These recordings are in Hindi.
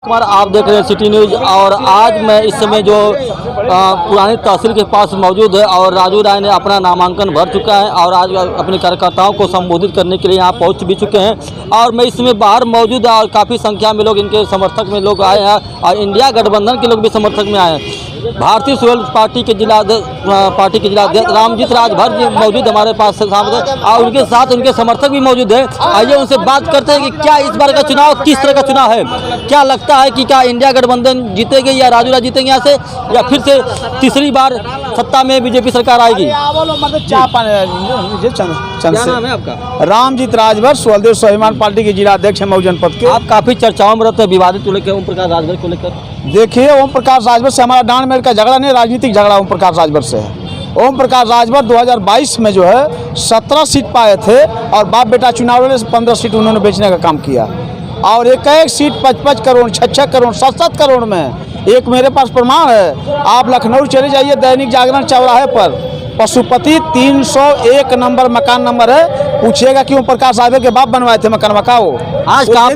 कुमार, आप देख रहे हैं सिटी न्यूज़। और आज मैं इस समय जो पुरानी तहसील के पास मौजूद है और राजू राय ने अपना नामांकन भर चुका है और आज अपने कार्यकर्ताओं को संबोधित करने के लिए यहाँ पहुँच भी चुके हैं। और मैं इस समय बाहर मौजूद है और काफ़ी संख्या में लोग इनके समर्थक में लोग आए हैं और इंडिया गठबंधन के लोग भी समर्थक में आए हैं। भारतीय सोशलिस्ट पार्टी के जिलाध्यक्ष रामजीत राजभर जी मौजूद हमारे पास सामने और उनके साथ उनके समर्थक भी मौजूद है। आइए उनसे बात करते हैं कि क्या इस बार का चुनाव किस तरह का चुनाव है, क्या लगता है कि क्या इंडिया गठबंधन जीतेगी या राजू राय जीतेंगे यहाँ से, या फिर से तीसरी बार सत्ता में बीजेपी सरकार आएगी। क्या नाम है आपका? रामजीत राजभर, सोलदेव स्वाभिमान पार्टी के जिलाध्यक्ष है मऊ जनपद के। आप काफी चर्चाओं में रहते हैं विवादित को लेकर, ओम प्रकाश राजभर को लेकर। देखिए, ओम प्रकाश राजभर से हमारा डांड मेल का झगड़ा नहीं, राजनीतिक झगड़ा ओम प्रकाश राजभर से है। ओम प्रकाश राजभर 2022 में जो है 17 सीट पाए थे और बाप बेटा चुनाव लड़े, 15 सीट उन्होंने बेचने का काम किया और एक सीट 55 करोड़ 66 करोड़ 67 करोड़ में। एक मेरे पास प्रमाण है, आप लखनऊ चले जाइए, दैनिक जागरण चौराहे पर पशुपति 301 नंबर मकान नंबर है, पूछिएगा कि ओम प्रकाश राजभर के बाप बनवाए थे मकान मकाओ। आज कहाँ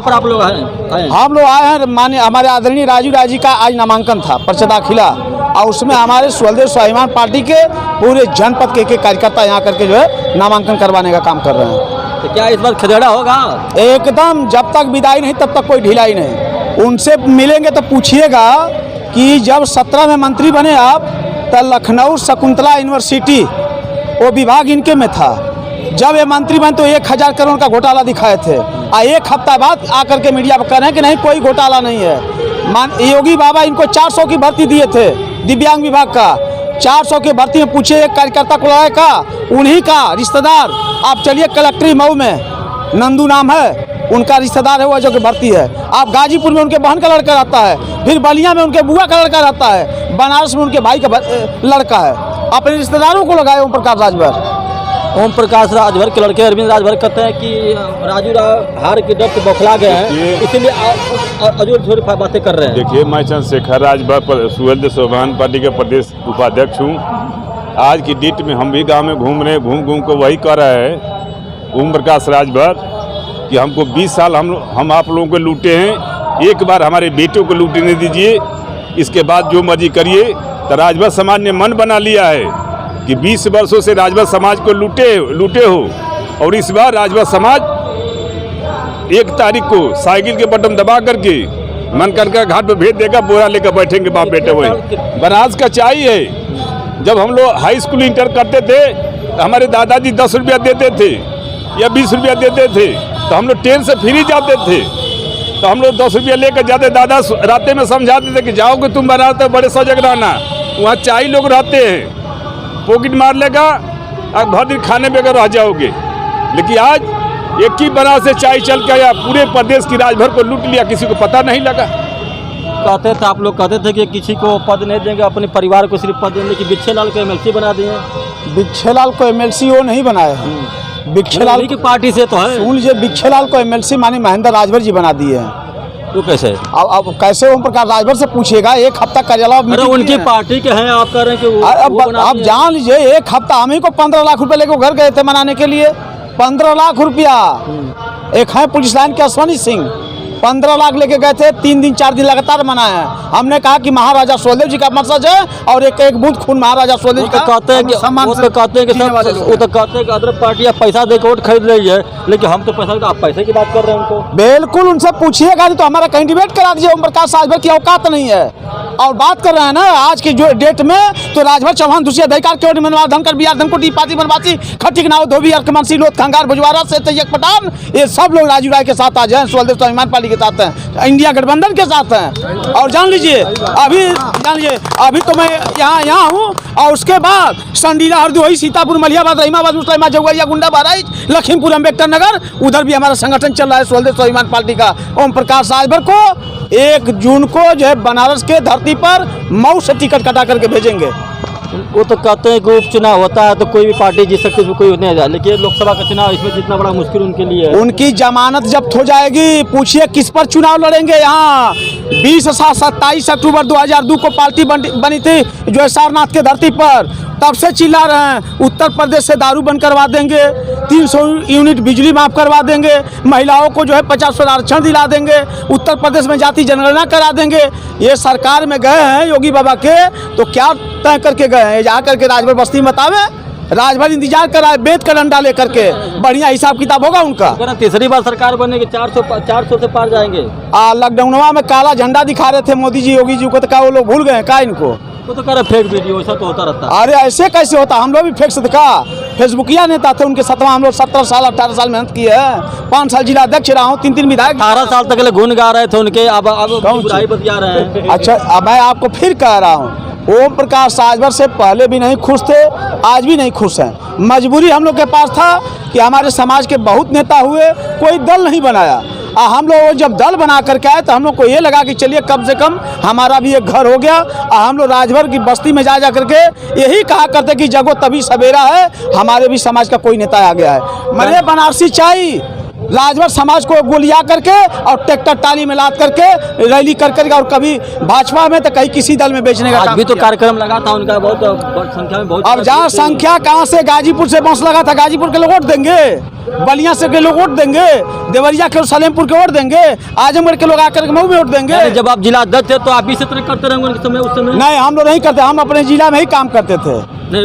पर आप लोग हैं? हम लोग आए हैं, माननीय हमारे आदरणीय राजू राय जी का आज नामांकन था, पर्चा दाखिला, और उसमें हमारे सोलदेव स्वाभिमान पार्टी के पूरे जनपद के कार्यकर्ता यहाँ करके जो है नामांकन करवाने का काम कर रहे हैं। तो क्या इस बार खदेड़ा होगा? एकदम, जब तक विदाई नहीं तब तक कोई ढिलाई नहीं। उनसे मिलेंगे तो पूछिएगा कि जब 17 में मंत्री बने आप, तो लखनऊ शकुंतला यूनिवर्सिटी वो विभाग इनके में था। जब ये मंत्री बने तो 1000 करोड़ का घोटाला दिखाए थे और एक हफ्ता बाद आकर के मीडिया पर कह रहे हैं कि नहीं कोई घोटाला नहीं है। योगी बाबा इनको 400 की भर्ती दिए थे दिव्यांग विभाग का, 400 की भर्ती में पूछे एक कार्यकर्ता को लगाए का, उन्हीं का रिश्तेदार। आप चलिए कलेक्ट्री मऊ में, नंदू नाम है उनका, रिश्तेदार है वो जो कि भर्ती है। आप गाजीपुर में उनके बहन का लड़का रहता है, फिर बलिया में उनके बुआ का लड़का रहता है, बनारस में उनके भाई का लड़का है। अपने रिश्तेदारों को लगाए ओम प्रकाश राजभर। ओम प्रकाश राजभर के लड़के अरविंद राजभर कहते हैं कि राजू राय हार के डर से बौखला गए हैं, इसीलिए अजूर झूठ बातें कर रहे हैं। देखिए, मैं चंद्रशेखर राजभर सोलदेव स्वाभिमान पार्टी के प्रदेश उपाध्यक्ष हूँ। आज की डेट में हम भी गांव में घूम रहे हैं, घूम को वही कर रहे हैं ओम प्रकाश राजभर कि हमको 20 साल हम आप लोगों को लूटे हैं, एक बार हमारे बेटों को लूटने दीजिए, इसके बाद जो मर्जी करिए। तो राजभर समाज ने मन बना लिया है कि 20 वर्षों से राजभर समाज को लूटे हो और इस बार राजभर समाज 1 तारीख को साइकिल के बटन दबा करके मन करके घाट पर भेज देगा, बोरा लेकर बैठेंगे बाप बेटे। वही बनारस का चाय है। जब हम लोग हाई स्कूल इंटर करते थे तो हमारे दादाजी 10 रुपया देते थे या 20 रुपया देते थे, तो हम लोग ट्रेन से फ्री जाते थे। तो हम लोग 10 रुपया लेकर जाते, दादा रास्ते में समझाते थे कि जाओगे तुम बनारस तो बड़े सजग रहना, वहाँ चाय लोग रहते हैं, पॉकेट मार लेगा और भर दिन खाने बगैर रह जाओगे। लेकिन आज एक ही बनारस से चाय चल के आया, पूरे प्रदेश की राजभर को लूट लिया, किसी को पता नहीं लगा। कहते थे आप लोग कहते थे कि किसी को पद नहीं देंगे, अपने परिवार को सिर्फ पद देंगे, कि बिच्छेलाल को MLC बना दिए। बिच्छेलाल को MLC वो नहीं बनाए हैं, बिच्छेलाल की पार्टी से तो है। सुन लीजिए, बिच्छेलाल को MLC माने महेंद्र राजभर जी बना दिए हैं। तो कैसे? अब कैसे ओम प्रकाश राजभर से पूछिएगा, एक हफ्ता कार्यालय उनकी पार्टी के हैं, आप कह रहे हैं कि आप जान लीजिए, एक हफ्ता हम ही को 15 लाख रुपए लेकर घर गए थे मनाने के लिए। 15 लाख रुपया। एक है पुलिस लाइन के अश्वनी सिंह, 15 लाख लेके गए थे, 3 दिन 4 दिन लगातार मनाए हैं। हमने कहा कि महाराजा सोलदेव जी का मकसद है और एक बूंद खून महाराजा सोलदेव जी का। कहते हैं कि अदर पार्टियां पैसा देकर वोट खरीद रही है, लेकिन हम तो आप पैसे की बात कर रहे हैं उनको। बिल्कुल, उनसे पूछिएगा तो हमारा कैंडिडेट करा दीजिए। ओम प्रकाश राजभर की औकात नहीं है। और बात कर रहे हैं ना आज की जो डेट में, तो राजभर चौहान दूसरी अधिकार केवट मनवा धनकर बिहार धनकोटी पाती बनवासी खट्टिक नाव धोबी अर्कमंसी लोथ खंगार भुजवारा से तैयक पठान, ये सब लोग राजू राय के साथ आज हैं, सोलदेव स्वाभिमान पार्टी के साथ हैं, इंडिया गठबंधन के साथ हैं। और जान लीजिए, अभी तो मैं यहाँ हूँ और उसके बाद संडीला हरदोई सीतापुर मलियाबाद रहीमाबाद मुस्लिमा जगुआरिया गुंडा बहराइच लखीमपुर अम्बेडकर नगर, उधर भी हमारा संगठन चल रहा है सोलदेव स्वाभिमान पार्टी का। ओम प्रकाश राजभर को 1 जून को जो है बनारस के धरती पर मऊ से टिकट कटा करके भेजेंगे। वो तो कहते हैं कि उपचुनाव होता है तो कोई भी पार्टी जीत सकती है, कोई नहीं जाए, लेकिन लोकसभा का चुनाव इसमें जितना बड़ा मुश्किल उनके लिए है। उनकी जमानत जब्त हो जाएगी। पूछिए किस पर चुनाव लड़ेंगे। यहाँ 27 अक्टूबर 2002 को पार्टी बनी थी जो है सारनाथ के धरती पर, तब से चिल्ला रहे हैं उत्तर प्रदेश से दारू बंद करवा देंगे, 300 यूनिट बिजली माफ़ करवा देंगे, महिलाओं को जो है 50% आरक्षण दिला देंगे, उत्तर प्रदेश में जाति जनगणना करा देंगे। ये सरकार में गए हैं योगी बाबा के तो क्या तय करके गए हैं? जा करके राजभर बस्ती में बतावे, राजभर इंतजार करा बेत का डंडा लेकर के, बढ़िया हिसाब किताब होगा उनका। तीसरी बार सरकार बनेगी 400 से पार जाएंगे। लॉकडाउनवा में काला झंडा दिखा रहे थे मोदी जी योगी जी को, तो क्या वो लोग भूल गए क्या इनको? वो तो कर फेक वीडियो, ऐसा तो होता रहता है। अरे ऐसे कैसे होता? हम लोग भी फेक से दिखा, फेसबुकिया नेता थे उनके सतवा, हम लोग 17 साल 18 साल मेहनत किए हैं, 5 साल जिला अध्यक्ष रहा हूँ, 3 विधायक, 18 साल तक गुण गा रहे थे उनके, अब बुराई बतिया रहे हैं। अच्छा अब मैं आपको फिर कह रहा हूँ, ओम प्रकाश राजभर से पहले भी नहीं खुश थे, आज भी नहीं खुश हैं। मजबूरी हम लोग के पास था कि हमारे समाज के बहुत नेता हुए, कोई दल नहीं बनाया। हम लोग जब दल बना करके आए तो हम लोग को ये लगा कि चलिए कम से कम हमारा भी एक घर हो गया। हम लोग राजभर की बस्ती में जा करके यही कहा करते कि जगो तभी सवेरा है, हमारे भी समाज का कोई नेता आ गया है। मैंने बनारसी चाय राजभर समाज को गोलिया करके और ट्रैक्टर टाली में लाद करके रैली कर करके, और कभी भाजपा में तो कहीं किसी दल में बेचने का आज भी तो कार्यक्रम लगा था उनका, बहुत संख्या में बहुत। अब जहाँ संख्या कहाँ से, गाजीपुर से बॉस लगा था, गाजीपुर के लोग वोट देंगे, बलिया से के लोग वोट देंगे, देवरिया के सलेमपुर के वोट देंगे, आजमगढ़ के लोग आकर के मऊ में वोट देंगे। जब आप जिला अध्यक्ष थे तो आप इसी तरह करते रहेंगे उस समय? नहीं, हम लोग नहीं करते, हम अपने जिला में ही काम करते थे,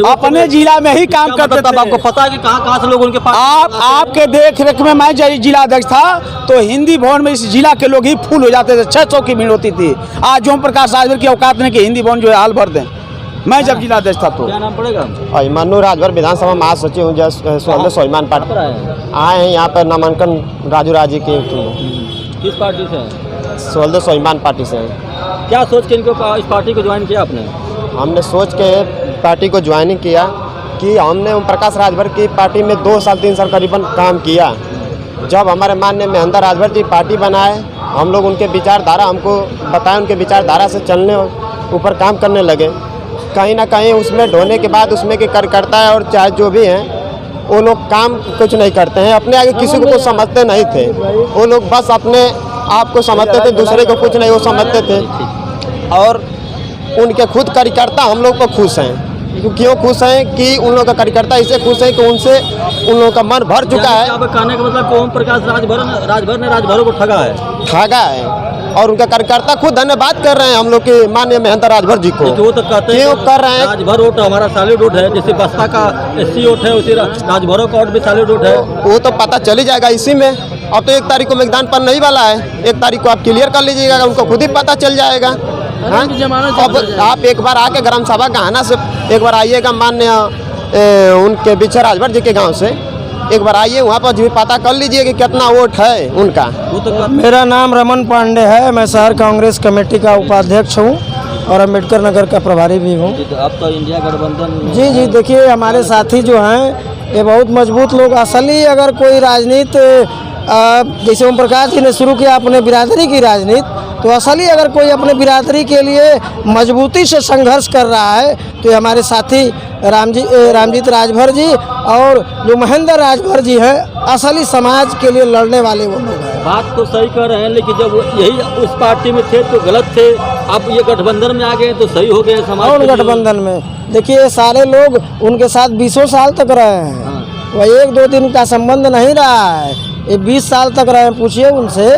अपने जिला में ही काम करते थे। आपको पता है कि कहाँ से लोग उनके पास? आपके देख रेख में मैं जिला अध्यक्ष था तो हिंदी भवन में इस जिला के लोग ही फूल हो जाते थे, 600 की भीड़ होती थी। आज ओम प्रकाश राजभर की औकात नहीं कि हिंदी भवन जो है हाल भर दें। मैं जब जिला अध्यक्ष था तो। क्या नाम पड़ेगा? मन्नू राजभर विधानसभा महासचिव हूँ, स्वाभिमान पार्टी आए हैं यहाँ पर नामांकन राजू राजी के। किस पार्टी से? स्वाभिमान पार्टी से। क्या सोच के इनको इस पार्टी को ज्वाइन किया आपने? हमने सोच के पार्टी को ज्वाइनिंग किया कि हमने ओम प्रकाश राजभर की पार्टी में 2 साल 3 साल करीबन काम किया। जब हमारे माननीय महेंद्र राजभर जी पार्टी बनाए, हम लोग उनके विचारधारा हमको बताए, उनके विचारधारा से चलने ऊपर काम करने लगे। कहीं ना कहीं उसमें ढोने के बाद उसमें के कार्यकर्ता और चाहे जो भी हैं वो लोग काम कुछ नहीं करते हैं, अपने आगे किसी को कुछ समझते नहीं थे। वो लोग बस अपने आप को समझते थे, दूसरे को कुछ नहीं वो समझते थे। और उनके खुद कार्यकर्ता हम लोग को खुश हैं। क्यों खुश हैं कि उन लोगों का कार्यकर्ता इससे खुश है कि उनसे उन लोगों का मन भर चुका है। अब कहने का मतलब ओम प्रकाश राजभर ने राजभरों को ठगा है और उनका कार्यकर्ता खुद धन्यवाद कर रहे हैं हम लोग के माननीय महेंद्र राजभर जी को। वो तो कहते हैं क्यों कर रहे हैं? राजभर वोट हमारा सॉलिड वोट है, जैसे बसपा का SC वोट है उसी राजभरों का वोट भी सॉलिड वोट है। वो तो पता चल ही जाएगा इसी में। अब तो 1 तारीख को मतदान पर नहीं वाला है, 1 तारीख को आप क्लियर कर लीजिएगा, उनको खुद ही पता चल जाएगा। हाँ? अब आप एक बार आके ग्राम सभा गहाना से एक बार आइएगा, माननीय उनके बिछे राजभर जी के गाँव से एक बार आइए, वहाँ पर भी पता कर लीजिए कि कितना वोट है उनका। मेरा नाम रमन पांडे है, मैं शहर कांग्रेस कमेटी का उपाध्यक्ष हूँ और अम्बेडकर नगर का प्रभारी भी हूँ। अब तो इंडिया गठबंधन। जी देखिए, हमारे साथी जो हैं ये बहुत मजबूत लोग। असली अगर कोई राजनीति जैसे ओम प्रकाश जी ने शुरू किया अपने बिरादरी की राजनीति, तो असली अगर कोई अपने बिरादरी के लिए मजबूती से संघर्ष कर रहा है तो ये हमारे साथी रामजीत राजभर जी और जो महेंद्र राजभर जी हैं, असली समाज के लिए लड़ने वाले वो लोग हैं। बात तो सही कर रहे हैं, लेकिन जब यही उस पार्टी में थे तो गलत थे, अब ये गठबंधन में आ गए तो सही हो गए समाज। और गठबंधन में देखिए सारे लोग उनके साथ 20 साल तक रहे हैं, वह 1-2 दिन का संबंध नहीं रहा है, ये 20 साल तक रहे। पूछिए उनसे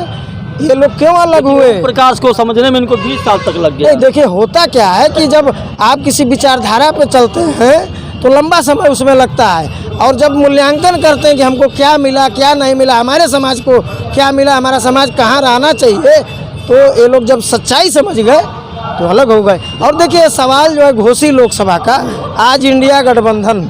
ये लोग क्यों अलग हुए? प्रकाश को समझने में इनको 20 साल तक लग गया। देखिए होता क्या है कि जब आप किसी विचारधारा पे चलते हैं तो लंबा समय उसमें लगता है, और जब मूल्यांकन करते हैं कि हमको क्या मिला क्या नहीं मिला, हमारे समाज को क्या मिला, हमारा समाज कहाँ रहना चाहिए, तो ये लोग जब सच्चाई समझ गए तो अलग हो गए। और देखिए सवाल जो है घोसी लोकसभा का, आज इंडिया गठबंधन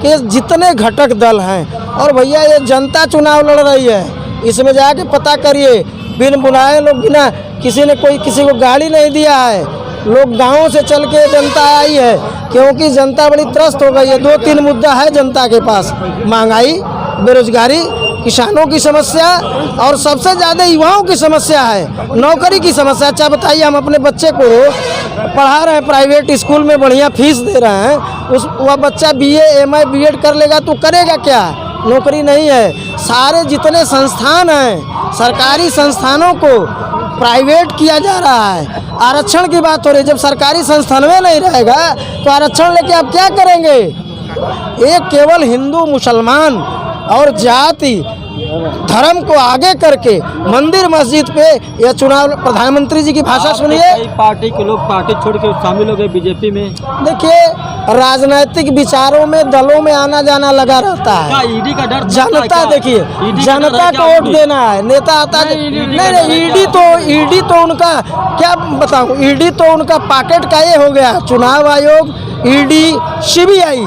के जितने घटक दल हैं, और भैया ये जनता चुनाव लड़ रही है, इसमें जाके पता करिए, बिन बुलाए लोग, बिना किसी ने कोई किसी को गाड़ी नहीं दिया है, लोग गाँव से चल के जनता आई है, क्योंकि जनता बड़ी त्रस्त हो गई है। 2-3 मुद्दा है जनता के पास, महंगाई, बेरोजगारी, किसानों की समस्या और सबसे ज़्यादा युवाओं की समस्या है, नौकरी की समस्या। अच्छा बताइए, हम अपने बच्चे को पढ़ा रहे हैं प्राइवेट स्कूल में, बढ़िया फीस दे रहे हैं, वह बच्चा BA MA B.Ed कर लेगा तो करेगा क्या? नौकरी नहीं है। सारे जितने संस्थान हैं, सरकारी संस्थानों को प्राइवेट किया जा रहा है। आरक्षण की बात हो रही है, जब सरकारी संस्थान में नहीं रहेगा तो आरक्षण लेके आप क्या करेंगे? एक केवल हिंदू मुसलमान और जाति धर्म को आगे करके मंदिर मस्जिद पे यह चुनाव, प्रधानमंत्री जी की भाषा सुनिए। कई पार्टी के लोग पार्टी छोड़ के शामिल हो गए बीजेपी में। देखिए, राजनीतिक विचारों में दलों में आना जाना लगा रहता है। ईडी का डर, जनता देखिए, जनता को वोट देना है, नेता आता नहीं, ईडी तो उनका क्या बताऊं, ईडी तो उनका पॉकेट का ये हो गया। चुनाव आयोग, ईडी, सीबीआई।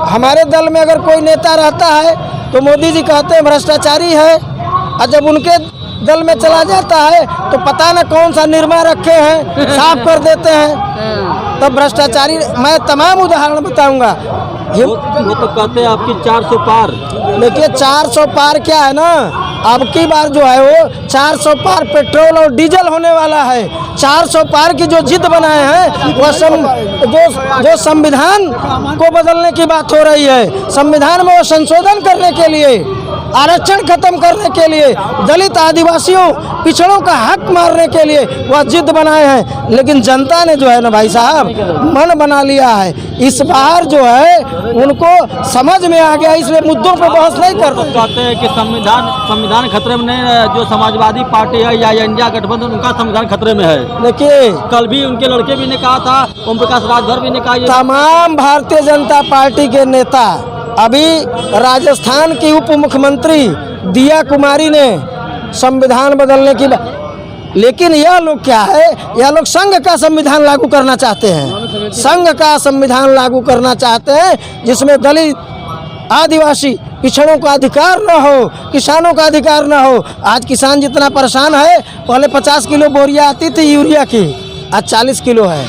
हमारे दल में अगर कोई नेता रहता है तो मोदी जी कहते हैं भ्रष्टाचारी है, और जब उनके दल में चला जाता है तो पता न कौन सा निर्मा रखे हैं, साफ कर देते हैं। तब भ्रष्टाचारी, मैं तमाम उदाहरण बताऊंगा। वो तो कहते हैं आपकी 400 पार। देखिए, 400 पार क्या है ना, अब की बार जो है वो 400 पार पेट्रोल और डीजल होने वाला है। 400 पार की जो जिद बनाए हैं वह जो संविधान को बदलने की बात हो रही है, संविधान में वो संशोधन करने के लिए, आरक्षण खत्म करने के लिए, दलित आदिवासियों पिछड़ों का हक मारने के लिए वह जिद बनाए हैं। लेकिन जनता ने जो है ना भाई साहब मन बना लिया है। इस बार जो है उनको समझ में आ गया, इसलिए मुद्दों पर बहस नहीं कर रहे। कहते हैं कि संविधान खतरे में नहीं है। जो समाजवादी पार्टी है या इंडिया गठबंधन, उनका संविधान खतरे में है। देखिए, कल भी उनके लड़के भी ने कहा था, ओम प्रकाश राजभर भी ने कहा। तमाम भारतीय जनता पार्टी के नेता, अभी राजस्थान की उप मुख्यमंत्री दिया कुमारी ने संविधान बदलने की लेकिन यह लोग क्या है, यह लोग संघ का संविधान लागू करना चाहते हैं। संघ का संविधान लागू करना चाहते हैं जिसमें दलित, आदिवासी पिछड़ों का अधिकार न हो, किसानों का अधिकार न हो। आज किसान जितना परेशान है, पहले 50 किलो बोरिया आती थी यूरिया की, आज 40 किलो है।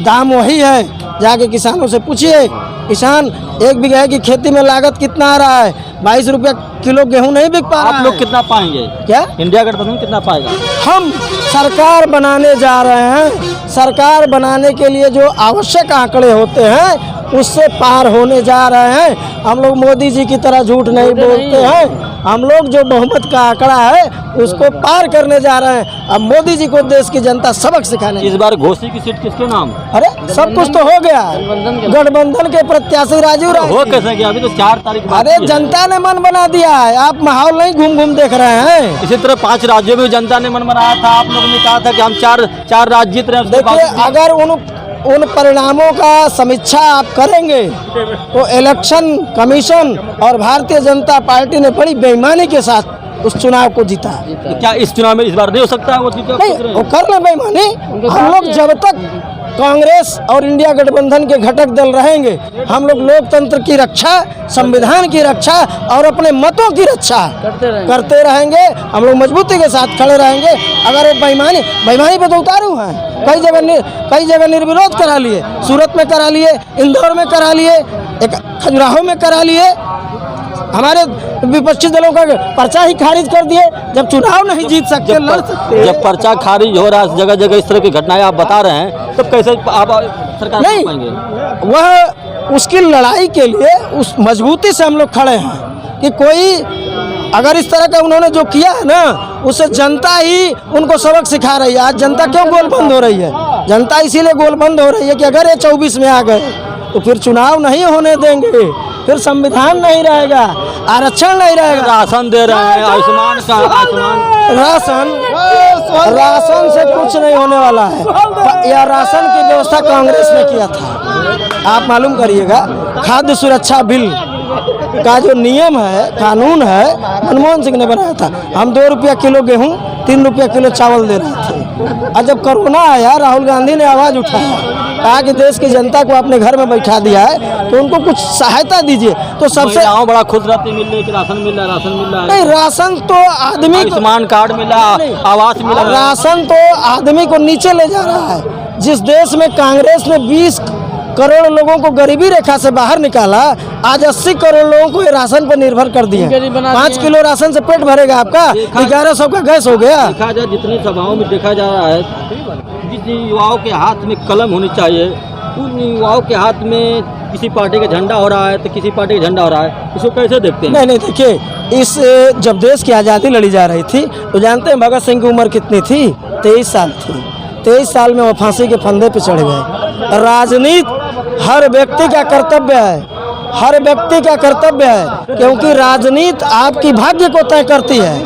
दाम वही है, जाके किसानों से पूछिए। किसान 1 बीघे की खेती में लागत कितना आ रहा है? 22 रुपया किलो गेहूं नहीं बिक पा रहा है। आप लोग कितना पाएंगे? क्या इंडिया गठबंधन कितना पाएगा? हम सरकार बनाने जा रहे हैं। सरकार बनाने के लिए जो आवश्यक आंकड़े होते हैं उससे पार होने जा रहे हैं। हम लोग मोदी जी की तरह झूठ नहीं बोलते हैं। हम लोग जो बहुमत का आंकड़ा है उसको पार करने जा रहे हैं। अब मोदी जी को देश की जनता सबक सिखाने। इस बार घोसी की सीट किसके नाम? अरे सब कुछ तो हो गया, गठबंधन के प्रत्याशी राजू राय। हो कैसे गया? अभी तो 4 तारीख बाकी अरे है। जनता ने मन बना दिया है, आप माहौल नहीं घूम घूम देख रहे हैं। इसी तरह 5 राज्यों में जनता ने मन बनाया था। आप लोगों ने कहा था कि हम चार राज्य जीत रहे हैं। देखिए, अगर उन परिणामों का समीक्षा आप करेंगे तो इलेक्शन कमीशन और भारतीय जनता पार्टी ने बड़ी बेईमानी के साथ उस चुनाव को जीता। तो क्या इस चुनाव में इस बार नहीं हो सकता है? वो नहीं, वो कर ले बेईमानी। हम लोग जब तक कांग्रेस और इंडिया गठबंधन के घटक दल रहेंगे, हम लोग लोकतंत्र की रक्षा, संविधान की रक्षा और अपने मतों की रक्षा करते रहेंगे। हम लोग मजबूती के साथ खड़े रहेंगे। अगर वो बेईमानी पे तो उतारू हैं, कई जगह निर्विरोध करा लिए, सूरत में करा लिए, इंदौर में करा लिए, एक खजुराहो में करा लिए। हमारे विपक्षी दलों का पर्चा ही खारिज कर दिए। जब चुनाव नहीं जीत सकते, लड़ सकते, जब पर्चा खारिज हो रहा है जगह जगह, इस तरह की घटनाएं आप बता रहे हैं, तब कैसे आप सरकार नहीं पाएंगे? वह उसकी लड़ाई के लिए उस मजबूती से हम लोग खड़े हैं कि कोई अगर इस तरह का उन्होंने जो किया है ना, उससे जनता ही उनको सबक सिखा रही है। आज जनता क्यों गोलबंद हो रही है? जनता इसीलिए गोलबंद हो रही है कि अगर ये 24 में आ गए तो फिर चुनाव नहीं होने देंगे, फिर संविधान नहीं रहेगा, आरक्षण नहीं रहेगा। राशन दे रहे हैं, आयुष्मान राशन से कुछ नहीं होने वाला है। यह राशन की व्यवस्था कांग्रेस ने किया था। आप मालूम करिएगा, खाद्य सुरक्षा बिल का जो नियम है, कानून है, मनमोहन सिंह ने बनाया था। हम 2 रुपया किलो गेहूं, 3 रुपया किलो चावल दे रहे थे। और जब कोरोना आया, राहुल गांधी ने आवाज़ उठाया, कहा कि देश की जनता को अपने घर में बैठा दिया है तो उनको कुछ सहायता दीजिए। तो सबसे बड़ा खुश रहते, मिल रही राशन मिल रहा है। नहीं, राशन तो आदमी, आयुष्मान कार्ड मिला, आवास मिला। राशन तो आदमी को नीचे ले जा रहा है। जिस देश में कांग्रेस ने 20 करोड़ लोगों को गरीबी रेखा से बाहर निकाला, आज 80 करोड़ लोगों को ये राशन पर निर्भर कर दिया। 5 किलो राशन से पेट भरेगा आपका? 1100 का गैस हो गया। देखा जाए जितनी सभाओं में देखा जा रहा है, जिन युवाओं के हाथ में कलम होनी चाहिए, उन युवाओं के हाथ में किसी पार्टी का झंडा हो रहा है तो किसी पार्टी का झंडा हो रहा है, इसको कैसे देखते हैं? नहीं नहीं, देखिए इस जब देश की आज़ादी लड़ी जा रही थी तो जानते हैं भगत सिंह की उम्र कितनी थी? 23 साल थी। 23 साल में वो फांसी के फंदे पे चढ़ गए। राजनीति हर व्यक्ति का कर्तव्य है, हर व्यक्ति का कर्तव्य है, क्योंकि राजनीति आपकी भाग्य को तय करती है।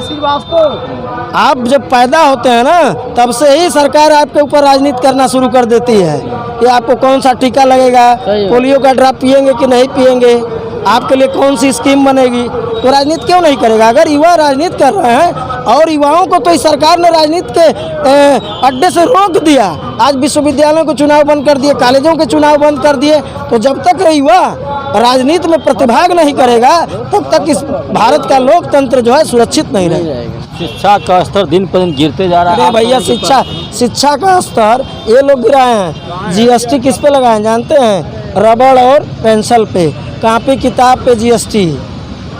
आप जब पैदा होते हैं ना तब से ही सरकार आपके ऊपर राजनीति करना शुरू कर देती है कि आपको कौन सा टीका लगेगा, पोलियो का ड्रॉप पिएंगे कि नहीं पिएंगे, आपके लिए कौन सी स्कीम बनेगी। तो राजनीति क्यों नहीं करेगा? अगर युवा राजनीति कर रहे हैं और युवाओं को तो इस सरकार ने राजनीति के अड्डे से रोक दिया। आज विश्वविद्यालयों के चुनाव बंद कर दिए, कॉलेजों के चुनाव बंद कर दिए। तो जब तक युवा राजनीति में प्रतिभाग नहीं करेगा तब तक इस भारत का लोकतंत्र जो है सुरक्षित नहीं रहेगा। शिक्षा का स्तर दिन पर दिन गिरते जा रहा है। अरे भैया, शिक्षा का स्तर ये लोग गिराए हैं। जीएसटी किस पे लगाए हैं जानते हैं? रबड़ और पेंसिल पे, कापी किताब पे जीएसटी,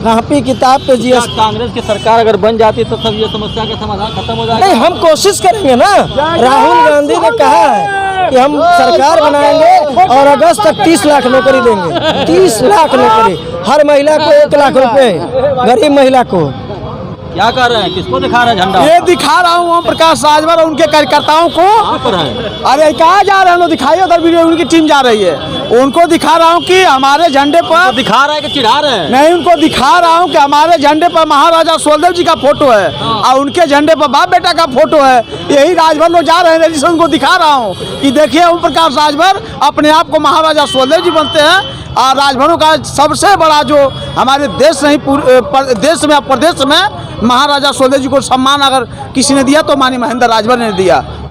कापी किताब पे जीएसटी। कांग्रेस की सरकार अगर बन जाती तो सब ये समस्या का समाधान खत्म हो जाएगा। नहीं, हम कोशिश करेंगे ना। राहुल गांधी ने कहा है कि हम सरकार बनाएंगे और अगस्त तक 30 लाख नौकरी देंगे। 30 लाख नौकरी, हर महिला को 1 लाख रुपए, गरीब महिला को। क्या कर रहे हैं? किसको दिखा रहे हैं झंडा? ये दिखा रहा हूँ ओम प्रकाश राजभर और उनके कार्यकर्ताओं को। कहाँ पर है? अरे कहाँ जा रहे हैं लोग? दिखाइए, उधर वीडियो उनकी टीम जा रही है। उनको दिखा रहा हूँ कि हमारे झंडे पर, दिखा रहा है कि चिढ़ा रहे हैं? नहीं, उनको दिखा रहा हूँ कि हमारे झंडे पर महाराजा सुहेलदेव जी का फोटो है और उनके झंडे पर बाप बेटा का फोटो है। यही राजभर लोग जा रहे हैं, जिससे उनको दिखा रहा हूँ कि देखिए ओम प्रकाश राजभर अपने आप को महाराजा सुहेलदेव जी बनते हैं। और राजभरों का सबसे बड़ा जो हमारे देश नहीं पूरे देश में और प्रदेश में महाराजा सुहेलदेव जी को सम्मान अगर किसी ने दिया तो माननीय महेंद्र राजभर ने दिया।